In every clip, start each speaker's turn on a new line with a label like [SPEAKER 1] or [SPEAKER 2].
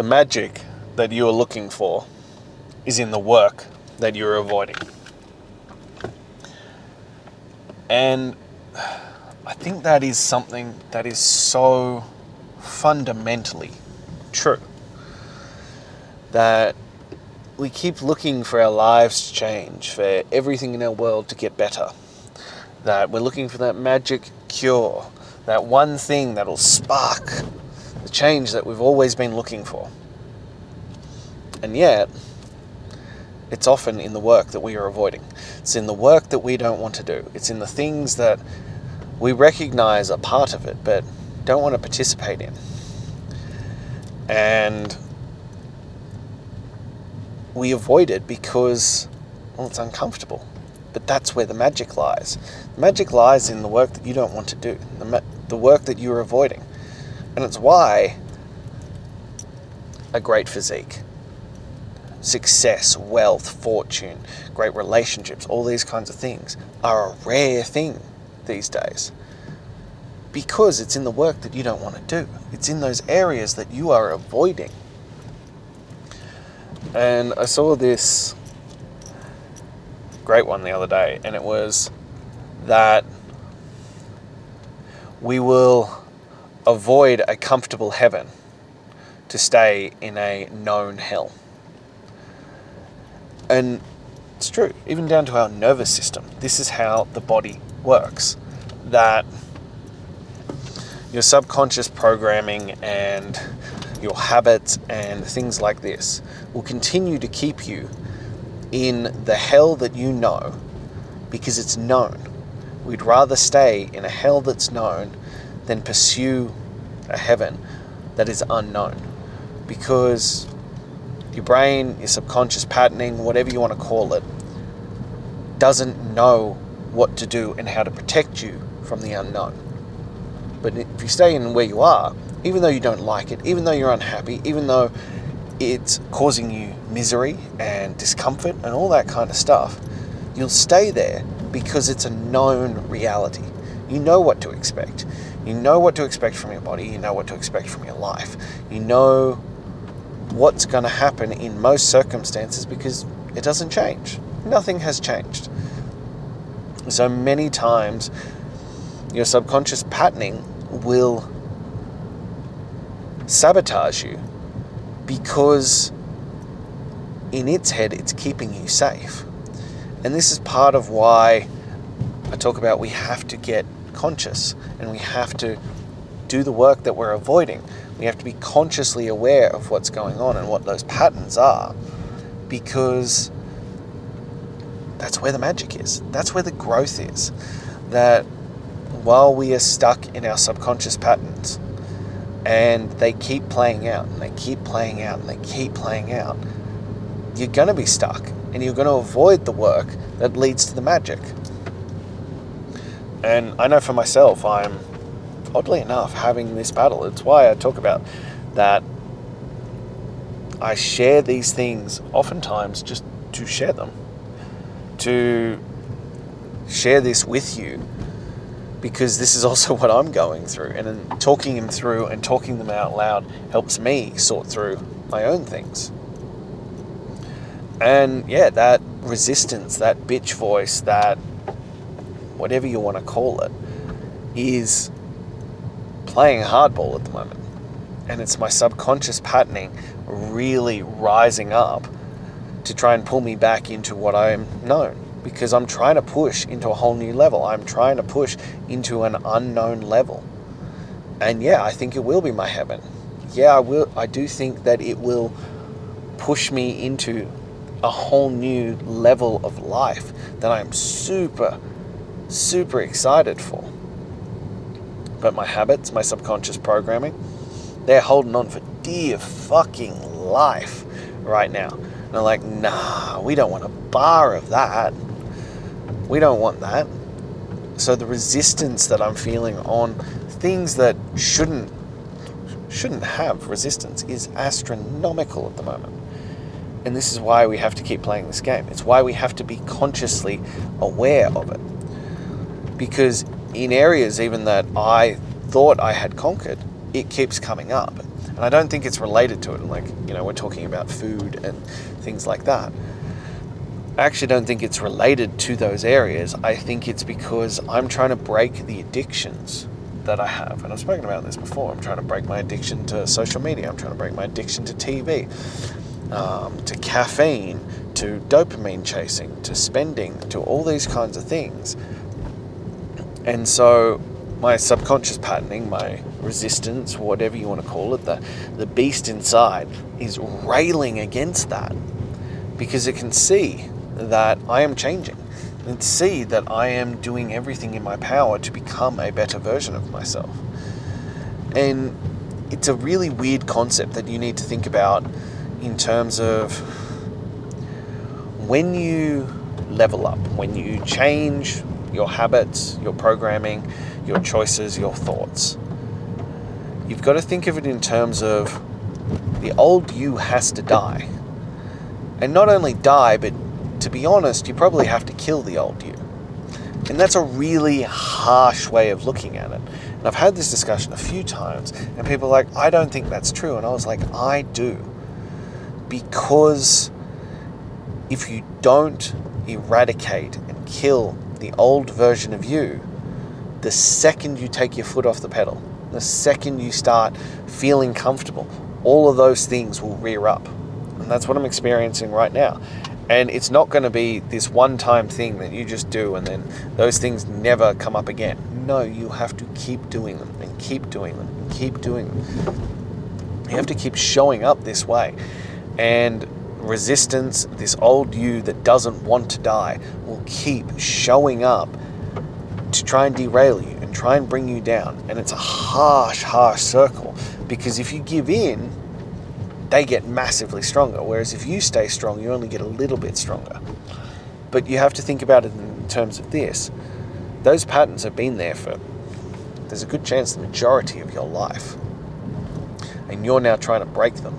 [SPEAKER 1] The magic that you are looking for is in the work that you're avoiding. And I think that is something that is so fundamentally true. That we keep looking for our lives to change, for everything in our world to get better. That we're looking for that magic cure, that one thing that'll spark the change that we've always been looking for. And yet, it's often in the work that we are avoiding. It's in the work that we don't want to do. It's in the things that we recognize are part of it, but don't want to participate in. And we avoid it because, well, it's uncomfortable. But that's where the magic lies. The magic lies in the work that you don't want to do, the work that you're avoiding. And it's why a great physique, success, wealth, fortune, great relationships, all these kinds of things are a rare thing these days. Because it's in the work that you don't want to do. It's in those areas that you are avoiding. And I saw this great one the other day, and it was that we will avoid a comfortable heaven to stay in a known hell. And it's true, even down to our nervous system. This is how the body works. That your subconscious programming and your habits and things like this will continue to keep you in the hell that you know because it's known. We'd rather stay in a hell that's known than pursue a heaven that is unknown, because your brain, your subconscious patterning, whatever you want to call it, doesn't know what to do and how to protect you from the unknown. But if you stay in where you are, even though you don't like it, even though you're unhappy, even though it's causing you misery and discomfort and all that kind of stuff, you'll stay there because it's a known reality. You know what to expect. You know what to expect from your body. You know what to expect from your life. You know what's going to happen in most circumstances because it doesn't change. Nothing has changed. So many times your subconscious patterning will sabotage you because in its head it's keeping you safe. And this is part of why I talk about we have to get conscious and we have to do the work that we're avoiding. We have to be consciously aware of what's going on and what those patterns are, because that's where the magic is. That's where the growth is. That while we are stuck in our subconscious patterns and they keep playing out and they keep playing out and they keep playing out, you're going to be stuck and you're going to avoid the work that leads to the magic. And I know for myself, I'm oddly enough having this battle. It's why I talk about that. I share these things oftentimes just to share them, to share this with you, because this is also what I'm going through. And then talking them through and talking them out loud helps me sort through my own things. And yeah, that resistance, that bitch voice, that whatever you want to call it, is playing hardball at the moment. And it's my subconscious patterning really rising up to try and pull me back into what I'm known, because I'm trying to push into a whole new level. I'm trying to push into an unknown level. And yeah, I think it will be my heaven. Yeah, I do think that it will push me into a whole new level of life that I'm super, super excited for. But my habits, my subconscious programming, they're holding on for dear fucking life right now. And they're like, nah, we don't want a bar of that. We don't want that. So the resistance that I'm feeling on things that shouldn't have resistance is astronomical at the moment. And this is why we have to keep playing this game. It's why we have to be consciously aware of it. Because in areas even that I thought I had conquered, it keeps coming up. And I don't think it's related to it. Like, we're talking about food and things like that. I actually don't think it's related to those areas. I think it's because I'm trying to break the addictions that I have. And I've spoken about this before. I'm trying to break my addiction to social media. I'm trying to break my addiction to TV, to caffeine, to dopamine chasing, to spending, to all these kinds of things. And so my subconscious patterning, my resistance, whatever you want to call it, the beast inside is railing against that, because it can see that I am changing and see that I am doing everything in my power to become a better version of myself. And it's a really weird concept that you need to think about in terms of when you level up, when you change your habits, your programming, your choices, your thoughts. You've got to think of it in terms of the old you has to die. And not only die, but to be honest, you probably have to kill the old you. And that's a really harsh way of looking at it. And I've had this discussion a few times, and people are like, I don't think that's true. And I was like, I do. Because if you don't eradicate and kill the old version of you, the second you take your foot off the pedal, the second you start feeling comfortable, all of those things will rear up. And that's what I'm experiencing right now. And it's not going to be this one-time thing that you just do and then those things never come up again. No, you have to keep doing them and keep doing them and keep doing them. You have to keep showing up this way. And resistance, this old you that doesn't want to die, will keep showing up to try and derail you and try and bring you down. And it's a harsh, harsh circle, because if you give in, they get massively stronger. Whereas if you stay strong, you only get a little bit stronger. But you have to think about it in terms of this. Those patterns have been there for, there's a good chance, the majority of your life. And you're now trying to break them.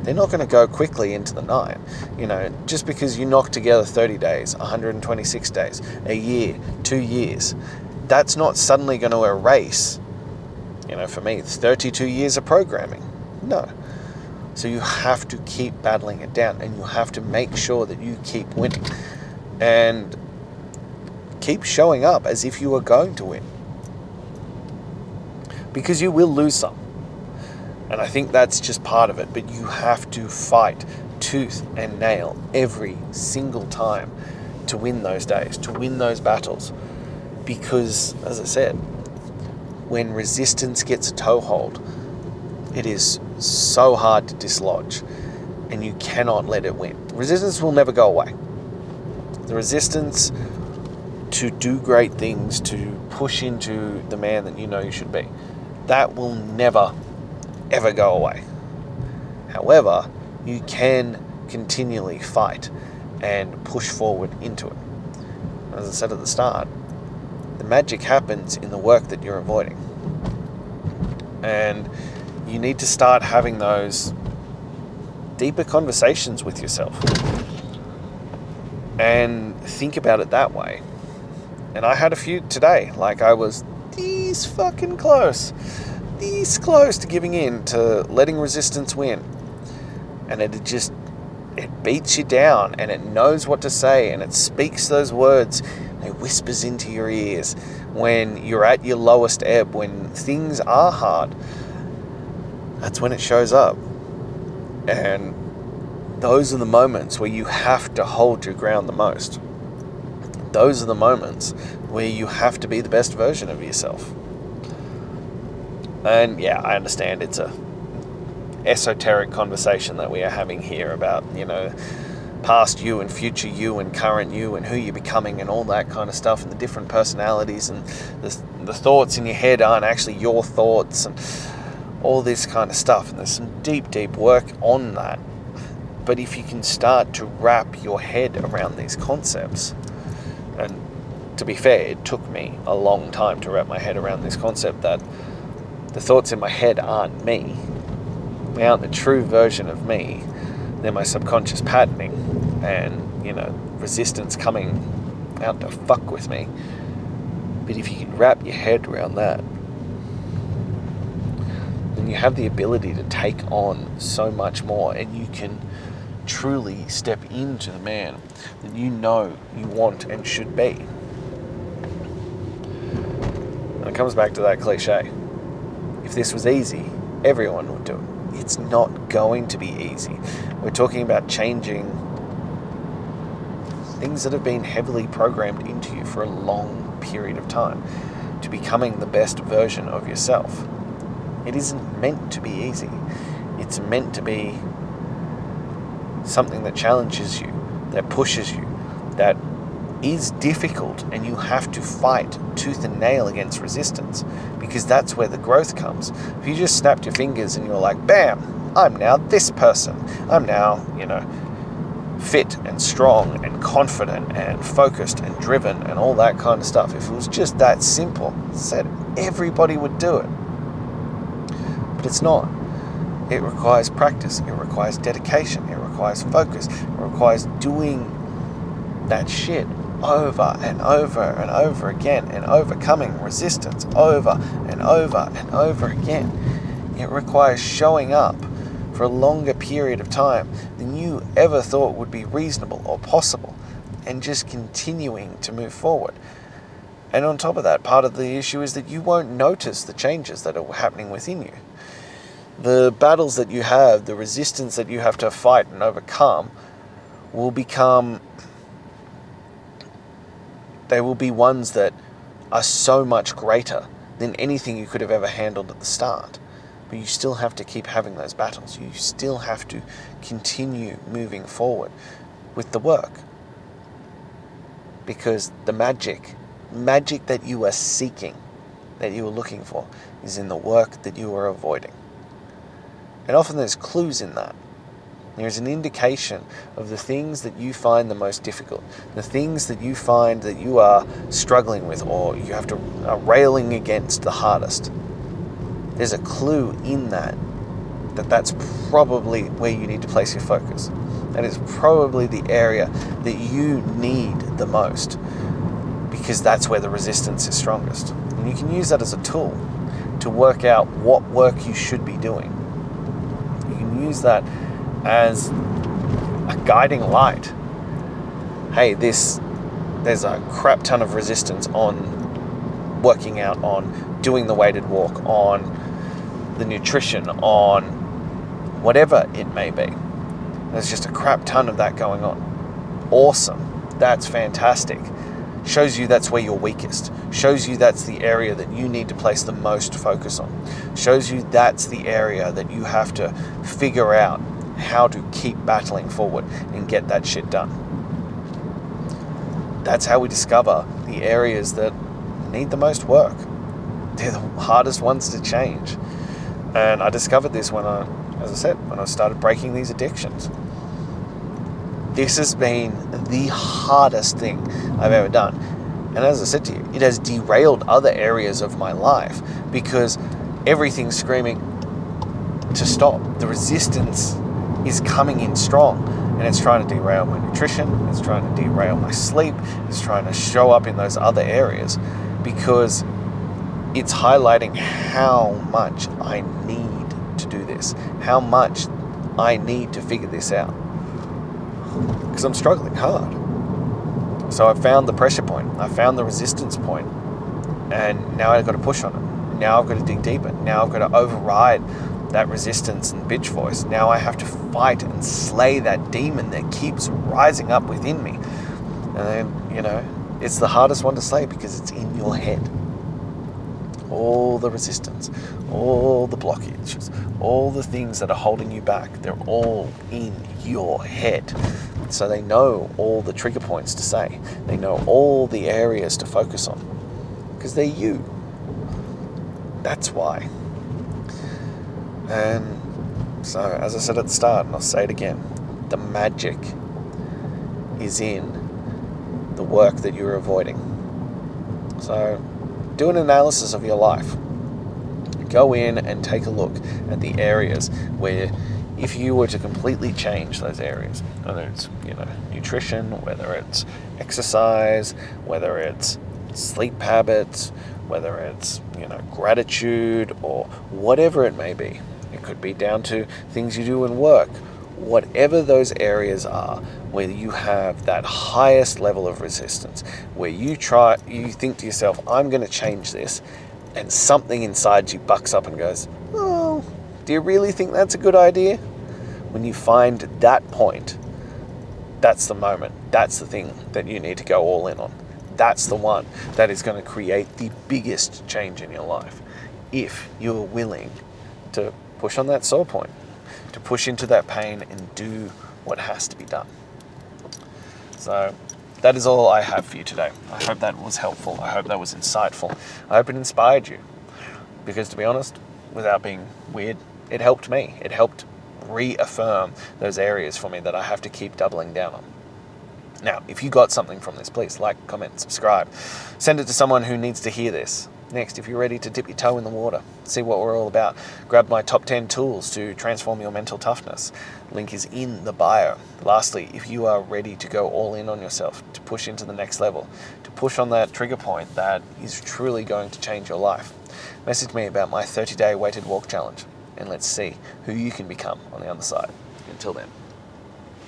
[SPEAKER 1] They're not going to go quickly into the night. Just because you knock together 30 days, 126 days, a year, 2 years, that's not suddenly going to erase, for me, it's 32 years of programming. No. So you have to keep battling it down, and you have to make sure that you keep winning and keep showing up as if you are going to win, because you will lose some. And I think that's just part of it, but you have to fight tooth and nail every single time to win those days, to win those battles. Because, as I said, when resistance gets a toehold, it is so hard to dislodge, and you cannot let it win. Resistance will never go away. The resistance to do great things, to push into the man that you know you should be, that will never, ever go away. However, you can continually fight and push forward into it. As I said at the start, the magic happens in the work that you're avoiding. And you need to start having those deeper conversations with yourself and think about it that way. And I had a few today. Like, I was this close to giving in, to letting resistance win. And it beats you down, and it knows what to say, and it speaks those words. It whispers into your ears when you're at your lowest ebb, when things are hard. That's when it shows up. And those are the moments where you have to hold your ground the most. Those are the moments where you have to be the best version of yourself. And yeah, I understand it's a esoteric conversation that we are having here about, past you and future you and current you and who you're becoming and all that kind of stuff, and the different personalities, and the thoughts in your head aren't actually your thoughts, and all this kind of stuff. And there's some deep work on that. But if you can start to wrap your head around these concepts, and to be fair, it took me a long time to wrap my head around this concept that the thoughts in my head aren't me. They aren't the true version of me. They're my subconscious patterning and, resistance coming out to fuck with me. But if you can wrap your head around that, then you have the ability to take on so much more, and you can truly step into the man that you know you want and should be. And it comes back to that cliche. If this was easy, everyone would do it. It's not going to be easy. We're talking about changing things that have been heavily programmed into you for a long period of time, to becoming the best version of yourself. It isn't meant to be easy. It's meant to be something that challenges you, that pushes you, that is difficult, and you have to fight tooth and nail against resistance, because that's where the growth comes. If you just snapped your fingers and you're like, bam, I'm now this person. I'm now, fit and strong and confident and focused and driven and all that kind of stuff. If it was just that simple, said everybody would do it. But it's not. It requires practice. It requires dedication. It requires focus. It requires doing that shit over and over and over again, and overcoming resistance over and over and over again. It requires showing up for a longer period of time than you ever thought would be reasonable or possible, and just continuing to move forward. And on top of that, part of the issue is that you won't notice the changes that are happening within you. The battles that you have, the resistance that you have to fight and overcome, will be ones that are so much greater than anything you could have ever handled at the start. But you still have to keep having those battles. You still have to continue moving forward with the work. Because the magic that you are seeking, that you are looking for, is in the work that you are avoiding. And often there's clues in that. There's an indication of the things that you find the most difficult, the things that you find that you are struggling with, or you have to are railing against the hardest. There's a clue in that's probably where you need to place your focus. That is probably the area that you need the most, because that's where the resistance is strongest. And you can use that as a tool to work out what work you should be doing. You can use that as a guiding light. Hey, there's a crap ton of resistance on working out, on doing the weighted walk, on the nutrition, on whatever it may be. There's just a crap ton of that going on. Awesome. That's fantastic. Shows you that's where you're weakest. Shows you that's the area that you need to place the most focus on. Shows you that's the area that you have to figure out how to keep battling forward and get that shit done. That's how we discover the areas that need the most work. They're the hardest ones to change. And I discovered this when I started breaking these addictions. This has been the hardest thing I've ever done. And as I said to you, it has derailed other areas of my life, because everything's screaming to stop. The resistance is coming in strong, and it's trying to derail my nutrition, it's trying to derail my sleep, it's trying to show up in those other areas, because it's highlighting how much I need to do this, how much I need to figure this out, because I'm struggling hard. So I found the pressure point, I found the resistance point, and now I've got to push on it. Now I've got to dig deeper. Now I've got to override that resistance and bitch voice. Now I have to fight and slay that demon that keeps rising up within me. And then, it's the hardest one to slay, because it's in your head. All the resistance, all the blockages, all the things that are holding you back, they're all in your head. So they know all the trigger points to say. They know all the areas to focus on, because they're you. That's why. And so, as I said at the start, and I'll say it again, the magic is in the work that you're avoiding. So do an analysis of your life. Go in and take a look at the areas where, if you were to completely change those areas, whether it's nutrition, whether it's exercise, whether it's sleep habits, whether it's, gratitude or whatever it may be. It could be down to things you do in work. Whatever those areas are where you have that highest level of resistance, where you think to yourself, I'm going to change this, and something inside you bucks up and goes, oh, do you really think that's a good idea? When you find that point, that's the moment. That's the thing that you need to go all in on. That's the one that is going to create the biggest change in your life. If you're willing to push on that sore point, to push into that pain and do what has to be done. So that is all I have for you today. I hope that was helpful. I hope that was insightful. I hope it inspired you. Because to be honest, without being weird, it helped me. It helped reaffirm those areas for me that I have to keep doubling down on. Now, if you got something from this, please like, comment, subscribe. Send it to someone who needs to hear this. Next, if you're ready to dip your toe in the water, see what we're all about, grab my top 10 tools to transform your mental toughness. Link is in the bio. Lastly, if you are ready to go all in on yourself, to push into the next level, to push on that trigger point that is truly going to change your life, message me about my 30-day weighted walk challenge, and let's see who you can become on the other side. Until then.